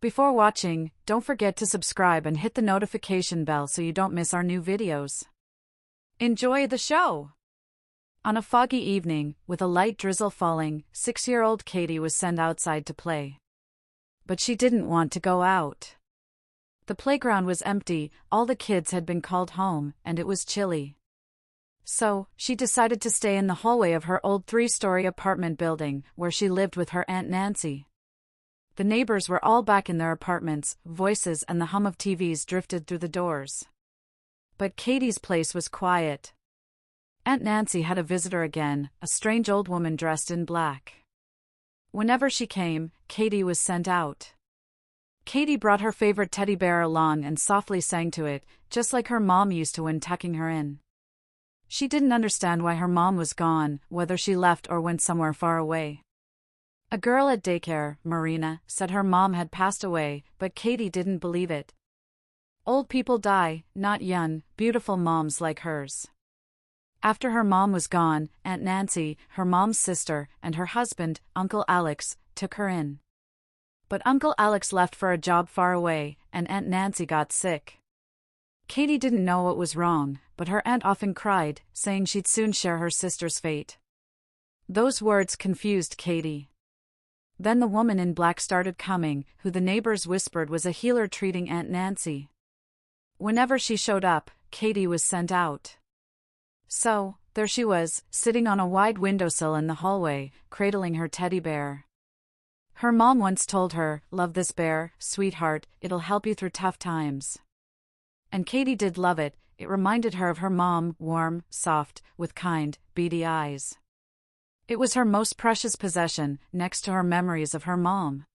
Before watching, don't forget to subscribe and hit the notification bell so you don't miss our new videos. Enjoy the show! On a foggy evening, with a light drizzle falling, 6-year-old Katie was sent outside to play. But she didn't want to go out. The playground was empty, all the kids had been called home, and it was chilly. So, she decided to stay in the hallway of her old 3-story apartment building, where she lived with her Aunt Nancy. The neighbors were all back in their apartments, voices and the hum of TVs drifted through the doors. But Katie's place was quiet. Aunt Nancy had a visitor again, a strange old woman dressed in black. Whenever she came, Katie was sent out. Katie brought her favorite teddy bear along and softly sang to it, just like her mom used to when tucking her in. She didn't understand why her mom was gone, whether she left or went somewhere far away. A girl at daycare, Marina, said her mom had passed away, but Katie didn't believe it. Old people die, not young, beautiful moms like hers. After her mom was gone, Aunt Nancy, her mom's sister, and her husband, Uncle Alex, took her in. But Uncle Alex left for a job far away, and Aunt Nancy got sick. Katie didn't know what was wrong, but her aunt often cried, saying she'd soon share her sister's fate. Those words confused Katie. Then the woman in black started coming, who the neighbors whispered was a healer treating Aunt Nancy. Whenever she showed up, Katie was sent out. So, there she was, sitting on a wide windowsill in the hallway, cradling her teddy bear. Her mom once told her, "Love this bear, sweetheart, it'll help you through tough times." And Katie did love it, it reminded her of her mom, warm, soft, with kind, beady eyes. It was her most precious possession, next to her memories of her mom.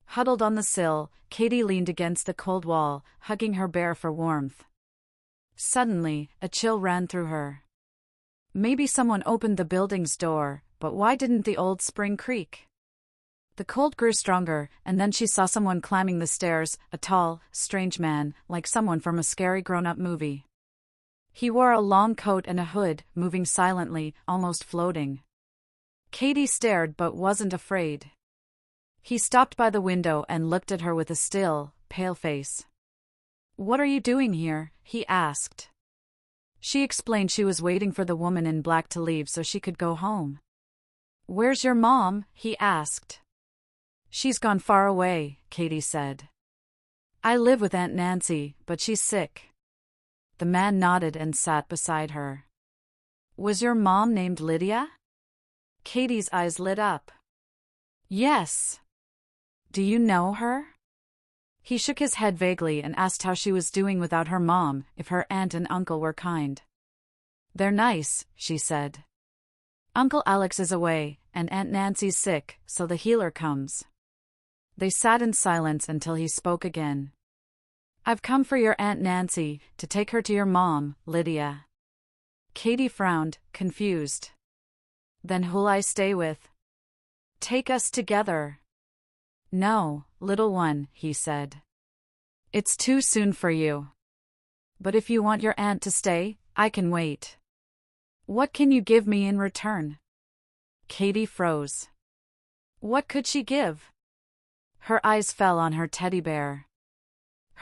Huddled on the sill, Katie leaned against the cold wall, hugging her bear for warmth. Suddenly, a chill ran through her. Maybe someone opened the building's door, but why didn't the old spring creak? The cold grew stronger, and then she saw someone climbing the stairs, a tall, strange man, like someone from a scary grown-up movie. He wore a long coat and a hood, moving silently, almost floating. Katie stared but wasn't afraid. He stopped by the window and looked at her with a still, pale face. "What are you doing here?" he asked. She explained she was waiting for the woman in black to leave so she could go home. "Where's your mom?" he asked. "She's gone far away," Katie said. "I live with Aunt Nancy, but she's sick." The man nodded and sat beside her. "Was your mom named Lydia?" Katie's eyes lit up. "Yes." "Do you know her?" He shook his head vaguely and asked how she was doing without her mom, if her aunt and uncle were kind. "They're nice," she said. "Uncle Alex is away, and Aunt Nancy's sick, so the healer comes." They sat in silence until he spoke again. "I've come for your Aunt Nancy, to take her to your mom, Lydia." Katie frowned, confused. "Then who'll I stay with?" "Take us together." "No, little one," he said. "It's too soon for you. But if you want your aunt to stay, I can wait." "What can you give me in return?" Katie froze. What could she give? Her eyes fell on her teddy bear.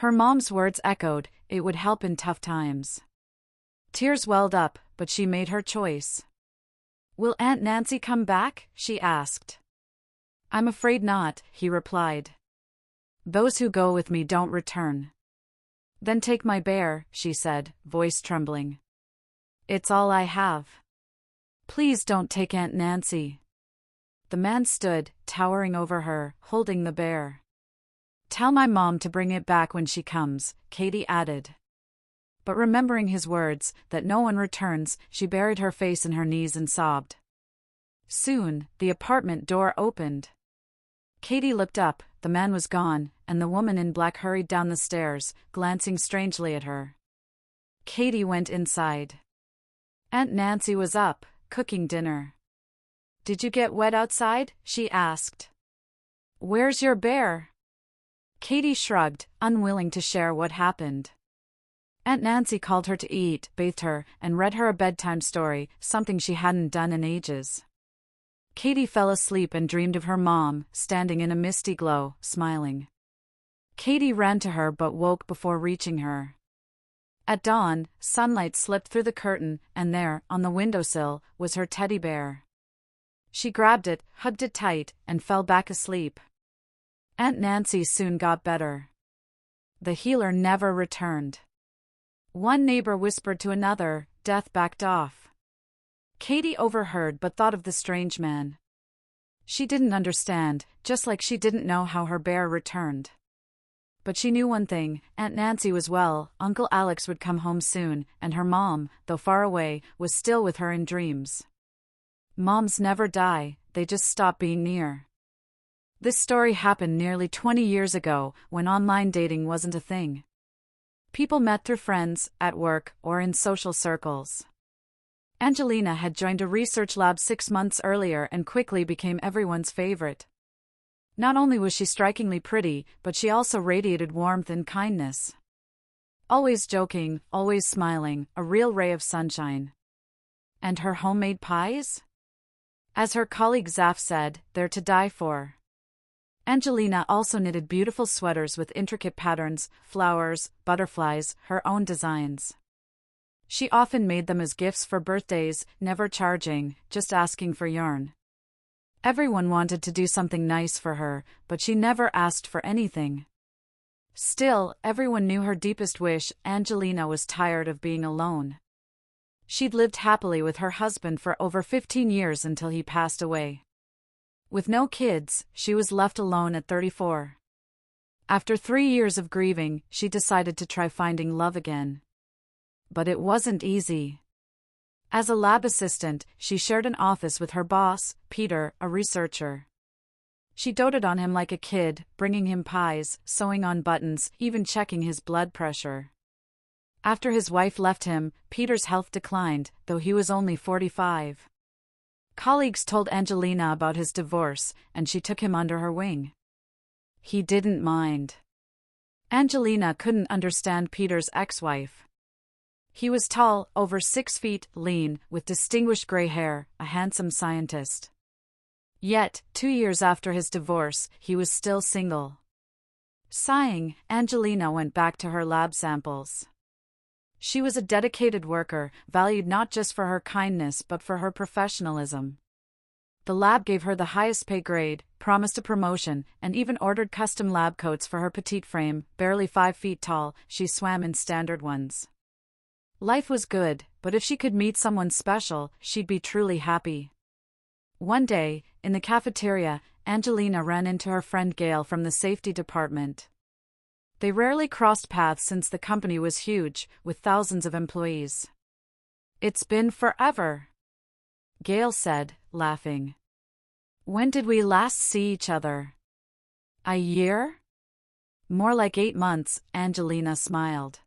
Her mom's words echoed, it would help in tough times. Tears welled up, but she made her choice. "Will Aunt Nancy come back?" she asked. "I'm afraid not," he replied. "Those who go with me don't return." "Then take my bear," she said, voice trembling. "It's all I have." "Please don't take Aunt Nancy." The man stood, towering over her, holding the bear. "Tell my mom to bring it back when she comes," Katie added. But remembering his words, that no one returns, she buried her face in her knees and sobbed. Soon, the apartment door opened. Katie looked up, the man was gone, and the woman in black hurried down the stairs, glancing strangely at her. Katie went inside. Aunt Nancy was up, cooking dinner. "Did you get wet outside?" she asked. "Where's your bear?" Katie shrugged, unwilling to share what happened. Aunt Nancy called her to eat, bathed her, and read her a bedtime story, something she hadn't done in ages. Katie fell asleep and dreamed of her mom, standing in a misty glow, smiling. Katie ran to her but woke before reaching her. At dawn, sunlight slipped through the curtain, and there, on the windowsill, was her teddy bear. She grabbed it, hugged it tight, and fell back asleep. Aunt Nancy soon got better. The healer never returned. One neighbor whispered to another, death backed off. Katie overheard but thought of the strange man. She didn't understand, just like she didn't know how her bear returned. But she knew one thing, Aunt Nancy was well, Uncle Alex would come home soon, and her mom, though far away, was still with her in dreams. Moms never die, they just stop being near. This story happened nearly 20 years ago, when online dating wasn't a thing. People met through friends, at work, or in social circles. Angelina had joined a research lab 6 months earlier and quickly became everyone's favorite. Not only was she strikingly pretty, but she also radiated warmth and kindness. Always joking, always smiling, a real ray of sunshine. And her homemade pies? As her colleague Zaf said, they're to die for. Angelina also knitted beautiful sweaters with intricate patterns, flowers, butterflies, her own designs. She often made them as gifts for birthdays, never charging, just asking for yarn. Everyone wanted to do something nice for her, but she never asked for anything. Still, everyone knew her deepest wish. Angelina was tired of being alone. She'd lived happily with her husband for over 15 years until he passed away. With no kids, she was left alone at 34. After 3 years of grieving, she decided to try finding love again. But it wasn't easy. As a lab assistant, she shared an office with her boss, Peter, a researcher. She doted on him like a kid, bringing him pies, sewing on buttons, even checking his blood pressure. After his wife left him, Peter's health declined, though he was only 45. Colleagues told Angelina about his divorce, and she took him under her wing. He didn't mind. Angelina couldn't understand Peter's ex-wife. He was tall, over 6 feet, lean, with distinguished gray hair, a handsome scientist. Yet, 2 years after his divorce, he was still single. Sighing, Angelina went back to her lab samples. She was a dedicated worker, valued not just for her kindness but for her professionalism. The lab gave her the highest pay grade, promised a promotion, and even ordered custom lab coats for her petite frame. Barely 5 feet tall, she swam in standard ones. Life was good, but if she could meet someone special, she'd be truly happy. One day, in the cafeteria, Angelina ran into her friend Gail from the safety department. They rarely crossed paths since the company was huge, with thousands of employees. "It's been forever," Gail said, laughing. "When did we last see each other?" "A year?" "More like 8 months," Angelina smiled.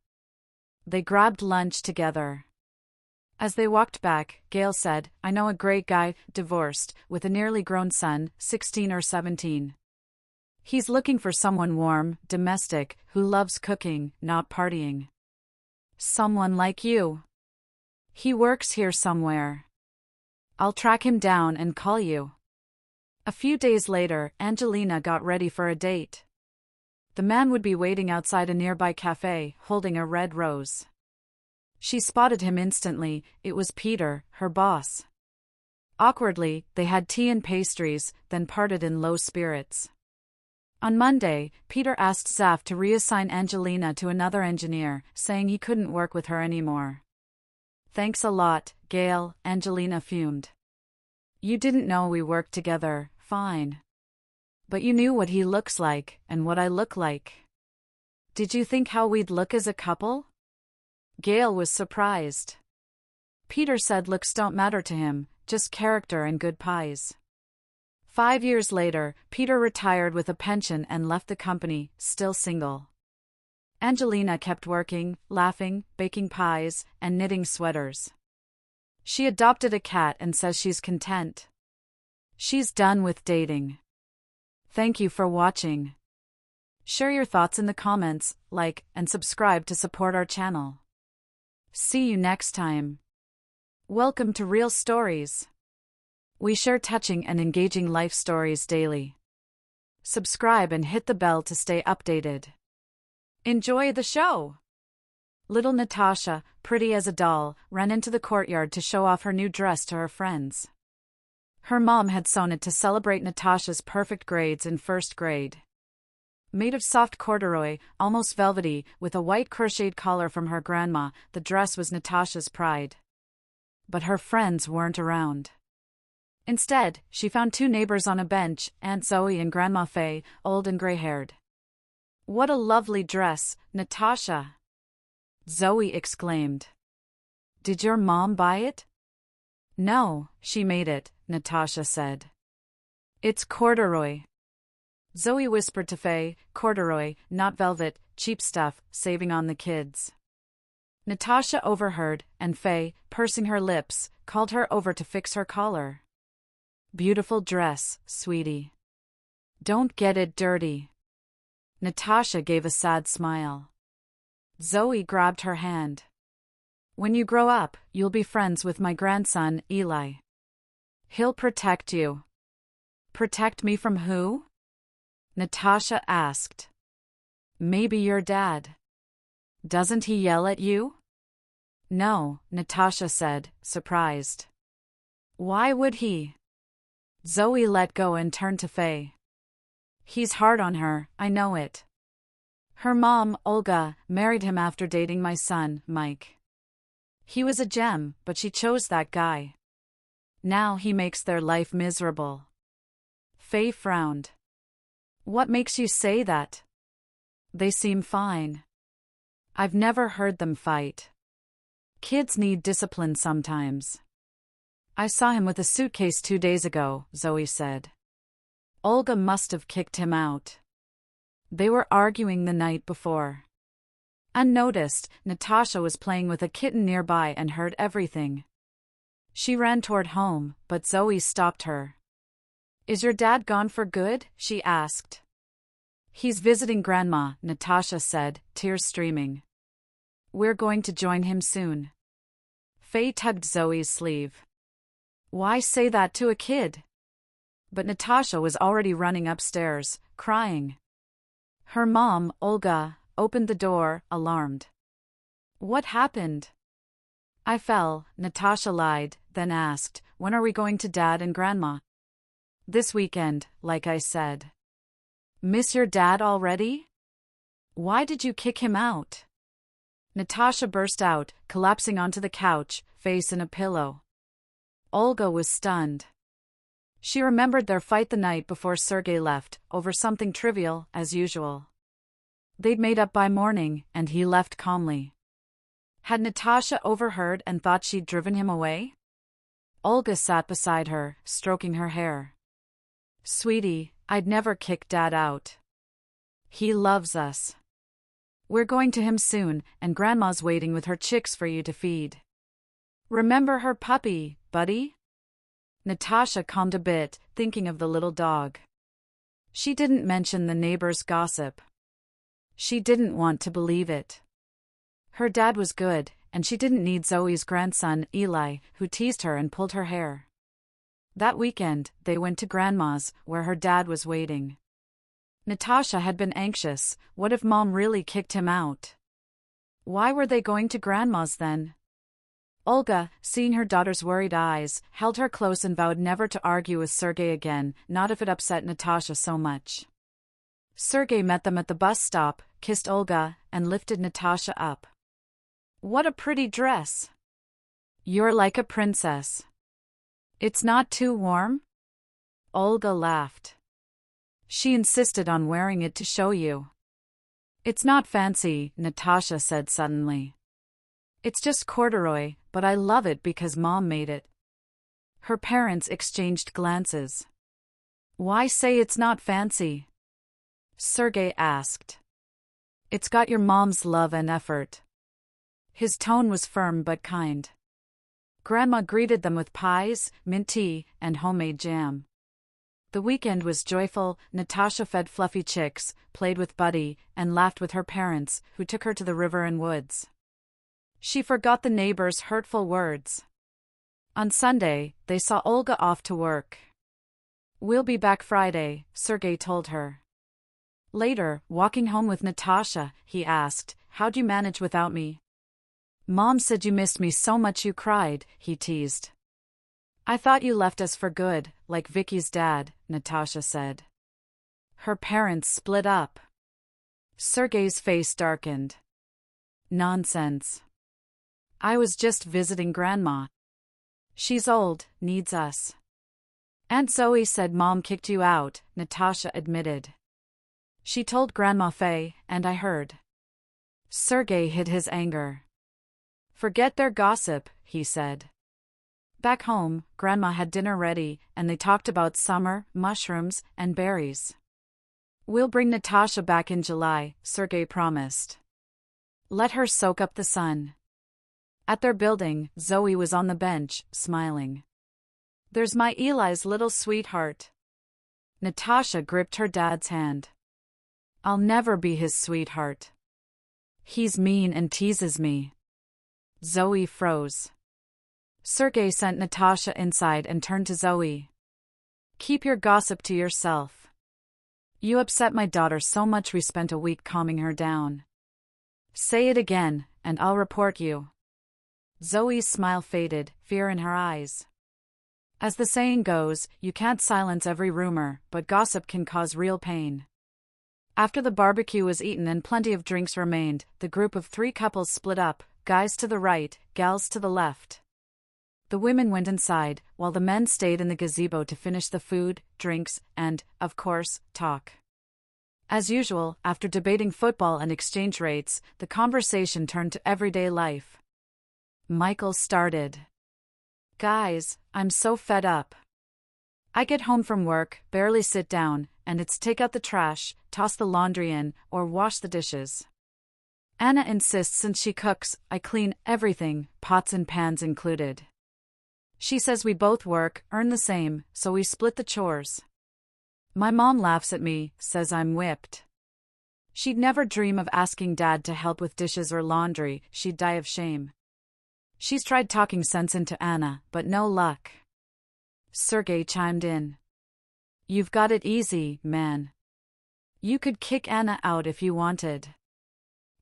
They grabbed lunch together. As they walked back, Gail said, "I know a great guy, divorced, with a nearly grown son, 16 or 17. He's looking for someone warm, domestic, who loves cooking, not partying. Someone like you. He works here somewhere. I'll track him down and call you." A few days later, Angelina got ready for a date. The man would be waiting outside a nearby cafe, holding a red rose. She spotted him instantly. It was Peter, her boss. Awkwardly, they had tea and pastries, then parted in low spirits. On Monday, Peter asked Zaf to reassign Angelina to another engineer, saying he couldn't work with her anymore. "Thanks a lot, Gail," Angelina fumed. "You didn't know we worked together, fine. But you knew what he looks like, and what I look like. Did you think how we'd look as a couple?" Gail was surprised. Peter said looks don't matter to him, just character and good pies. 5 years later, Peter retired with a pension and left the company, still single. Angelina kept working, laughing, baking pies, and knitting sweaters. She adopted a cat and says she's content. She's done with dating. Thank you for watching. Share your thoughts in the comments, like, and subscribe to support our channel. See you next time. Welcome to Real Stories. We share touching and engaging life stories daily. Subscribe and hit the bell to stay updated. Enjoy the show! Little Natasha, pretty as a doll, ran into the courtyard to show off her new dress to her friends. Her mom had sewn it to celebrate Natasha's perfect grades in first grade. Made of soft corduroy, almost velvety, with a white crocheted collar from her grandma, the dress was Natasha's pride. But her friends weren't around. Instead, she found two neighbors on a bench, Aunt Zoe and Grandma Faye, old and gray-haired. "What a lovely dress, Natasha!" Zoe exclaimed. "Did your mom buy it?" "No, she made it," Natasha said. "It's corduroy." Zoe whispered to Faye, "Corduroy, not velvet, cheap stuff, saving on the kids." Natasha overheard, and Faye, pursing her lips, called her over to fix her collar. "Beautiful dress, sweetie. Don't get it dirty." Natasha gave a sad smile. Zoe grabbed her hand. "When you grow up, you'll be friends with my grandson, Eli. He'll protect you." "Protect me from who?" Natasha asked. "Maybe your dad. Doesn't he yell at you?" "No," Natasha said, surprised. "Why would he?" Zoe let go and turned to Faye. "He's hard on her, I know it. Her mom, Olga, married him after dating my son, Mike. He was a gem, but she chose that guy. Now he makes their life miserable." Faye frowned. "What makes you say that? They seem fine. I've never heard them fight. Kids need discipline sometimes." "I saw him with a suitcase 2 days ago," Zoe said. "Olga must have kicked him out. They were arguing the night before." Unnoticed, Natasha was playing with a kitten nearby and heard everything. She ran toward home, but Zoe stopped her. "Is your dad gone for good?" she asked. "He's visiting Grandma," Natasha said, tears streaming. "We're going to join him soon." Faye tugged Zoe's sleeve. "Why say that to a kid?" But Natasha was already running upstairs, crying. Her mom, Olga, opened the door, alarmed. "What happened?" "I fell," Natasha lied, then asked, "When are we going to Dad and Grandma?" "This weekend, like I said." "Miss your dad already? Why did you kick him out?" Natasha burst out, collapsing onto the couch, face in a pillow. Olga was stunned. She remembered their fight the night before Sergei left, over something trivial, as usual. They'd made up by morning, and he left calmly. Had Natasha overheard and thought she'd driven him away? Olga sat beside her, stroking her hair. "Sweetie, I'd never kick Dad out. He loves us. We're going to him soon, and Grandma's waiting with her chicks for you to feed. Remember her puppy, buddy?" Natasha calmed a bit, thinking of the little dog. She didn't mention the neighbor's gossip. She didn't want to believe it. Her dad was good, and she didn't need Zoe's grandson, Eli, who teased her and pulled her hair. That weekend, they went to Grandma's, where her dad was waiting. Natasha had been anxious. What if Mom really kicked him out? Why were they going to Grandma's then? Olga, seeing her daughter's worried eyes, held her close and vowed never to argue with Sergei again, not if it upset Natasha so much. Sergei met them at the bus stop, kissed Olga, and lifted Natasha up. "What a pretty dress. You're like a princess. It's not too warm?" Olga laughed. "She insisted on wearing it to show you." "It's not fancy," Natasha said suddenly. "It's just corduroy, but I love it because Mom made it." Her parents exchanged glances. "Why say it's not fancy?" Sergei asked. "It's got your mom's love and effort." His tone was firm but kind. Grandma greeted them with pies, mint tea, and homemade jam. The weekend was joyful. Natasha fed fluffy chicks, played with Buddy, and laughed with her parents, who took her to the river and woods. She forgot the neighbors' hurtful words. On Sunday, they saw Olga off to work. "We'll be back Friday," Sergei told her. Later, walking home with Natasha, he asked, "How'd you manage without me?" "Mom said you missed me so much you cried," he teased. "I thought you left us for good, like Vicky's dad," Natasha said. Her parents split up. Sergey's face darkened. "Nonsense. I was just visiting Grandma. She's old, needs us." "Aunt Zoe said Mom kicked you out," Natasha admitted. "She told Grandma Faye, and I heard." Sergey hid his anger. "Forget their gossip," he said. Back home, Grandma had dinner ready, and they talked about summer, mushrooms, and berries. "We'll bring Natasha back in July," Sergey promised. "Let her soak up the sun." At their building, Zoe was on the bench, smiling. "There's my Eli's little sweetheart." Natasha gripped her dad's hand. "I'll never be his sweetheart. He's mean and teases me." Zoe froze. Sergey sent Natasha inside and turned to Zoe. "Keep your gossip to yourself. You upset my daughter so much we spent a week calming her down. Say it again, and I'll report you." Zoe's smile faded, fear in her eyes. As the saying goes, you can't silence every rumor, but gossip can cause real pain. After the barbecue was eaten and plenty of drinks remained, the group of 3 couples split up, guys to the right, gals to the left. The women went inside, while the men stayed in the gazebo to finish the food, drinks, and, of course, talk. As usual, after debating football and exchange rates, the conversation turned to everyday life. Michael started. "Guys, I'm so fed up. I get home from work, barely sit down, and it's take out the trash, toss the laundry in, or wash the dishes. Anna insists since she cooks, I clean everything, pots and pans included. She says we both work, earn the same, so we split the chores. My mom laughs at me, says I'm whipped. She'd never dream of asking Dad to help with dishes or laundry, she'd die of shame. She's tried talking sense into Anna, but no luck." Sergey chimed in. "You've got it easy, man. You could kick Anna out if you wanted.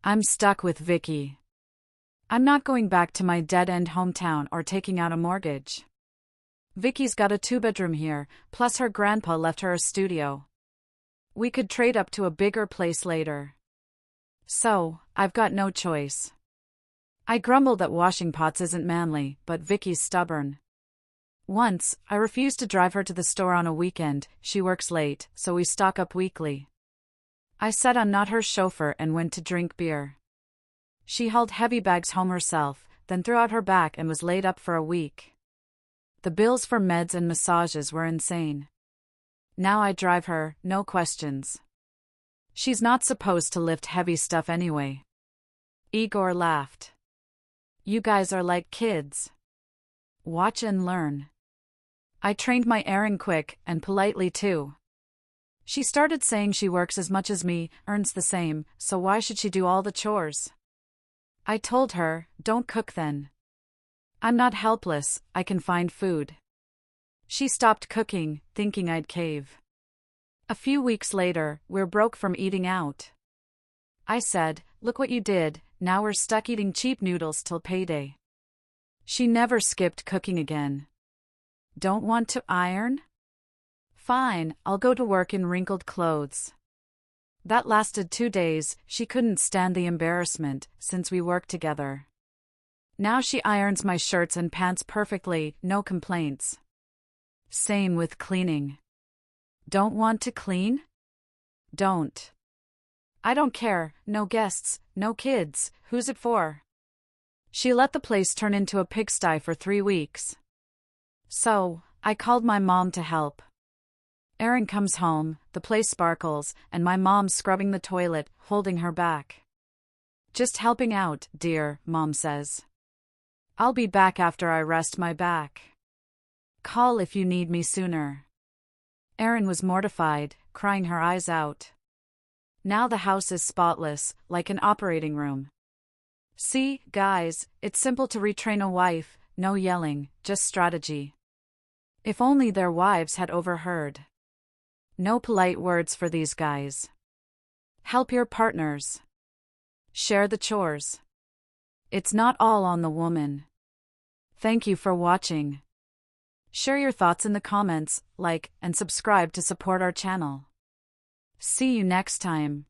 I'm stuck with Vicky. I'm not going back to my dead-end hometown or taking out a mortgage. Vicky's got a 2-bedroom here, plus her grandpa left her a studio. We could trade up to a bigger place later. So, I've got no choice. I grumble that washing pots isn't manly, but Vicky's stubborn. Once, I refused to drive her to the store on a weekend, she works late, so we stock up weekly. I said I'm not her chauffeur and went to drink beer. She hauled heavy bags home herself, then threw out her back and was laid up for a week. The bills for meds and massages were insane. Now I drive her, no questions. She's not supposed to lift heavy stuff anyway." Igor laughed. "You guys are like kids. Watch and learn. I trained my Erin quick, and politely too. She started saying she works as much as me, earns the same, so why should she do all the chores? I told her, don't cook then. I'm not helpless, I can find food. She stopped cooking, thinking I'd cave. A few weeks later, we're broke from eating out. I said, look what you did, now we're stuck eating cheap noodles till payday. She never skipped cooking again. Don't want to iron? Fine, I'll go to work in wrinkled clothes. That lasted 2 days, she couldn't stand the embarrassment, since we worked together. Now she irons my shirts and pants perfectly, no complaints. Same with cleaning. Don't want to clean? Don't. I don't care, no guests, no kids, who's it for? She let the place turn into a pigsty for 3 weeks. So, I called my mom to help. Erin comes home, the place sparkles, and my mom's scrubbing the toilet, holding her back. Just helping out, dear, Mom says. I'll be back after I rest my back. Call if you need me sooner. Erin was mortified, crying her eyes out. Now the house is spotless, like an operating room. See, guys, it's simple to retrain a wife, no yelling, just strategy. If only their wives had overheard. No polite words for these guys. Help your partners. Share the chores. It's not all on the woman. Thank you for watching. Share your thoughts in the comments, like, and subscribe to support our channel. See you next time.